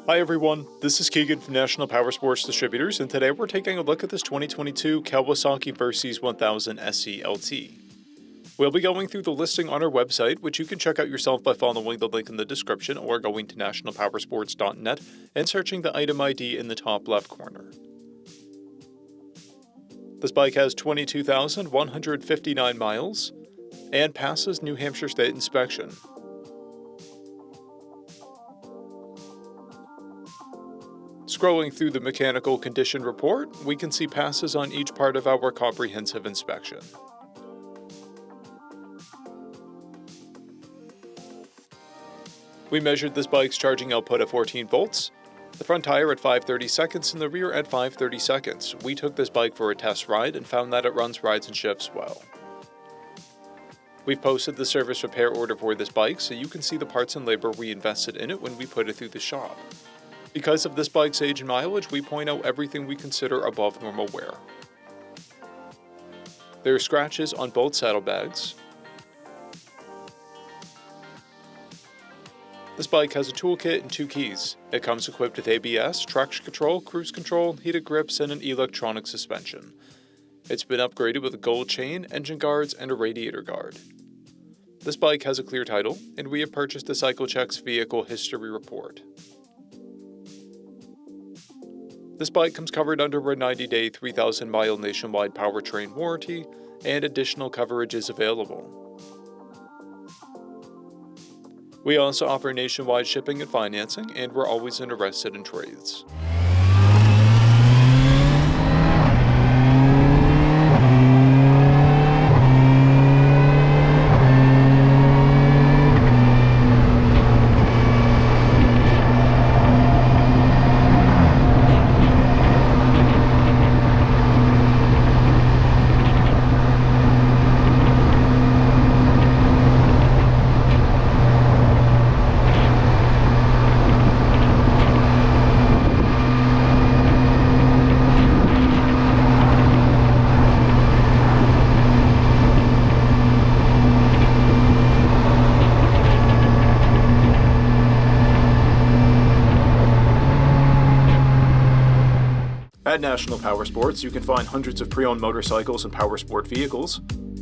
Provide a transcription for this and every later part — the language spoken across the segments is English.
Hi everyone, this is Keegan from National Powersports Distributors, and today we're taking a look at this 2022 Kawasaki VERSYS 1000 SE-LT. We'll be going through the listing on our website, which you can check out yourself by following the link in the description or going to nationalpowersports.net and searching the item ID in the top left corner. This bike has 22,159 miles and passes New Hampshire State inspection. Scrolling through the mechanical condition report, we can see passes on each part of our comprehensive inspection. We measured this bike's charging output at 14 volts, the front tire at 5/30 seconds and the rear at 5/30 seconds. We took this bike for a test ride and found that it runs, rides, and shifts well. We've posted the service repair order for this bike so you can see the parts and labor we invested in it when we put it through the shop. Because of this bike's age and mileage, we point out everything we consider above normal wear. There are scratches on both saddlebags. This bike has a toolkit and 2 keys. It comes equipped with ABS, traction control, cruise control, heated grips, and an electronic suspension. It's been upgraded with a gold chain, engine guards, and a radiator guard. This bike has a clear title, and we have purchased the CycleCheck's vehicle history report. This bike comes covered under a 90-day, 3,000-mile nationwide powertrain warranty, and additional coverage is available. We also offer nationwide shipping and financing, and we're always interested in trades. At National Powersports, you can find hundreds of pre-owned motorcycles and powersport vehicles,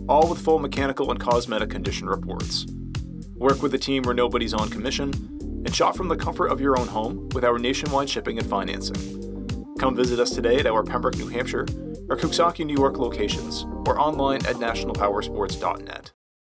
all with full mechanical and cosmetic condition reports. Work with a team where nobody's on commission, and shop from the comfort of your own home with our nationwide shipping and financing. Come visit us today at our Pembroke, New Hampshire, or KAWASAKI, New York locations, or online at nationalpowersports.net.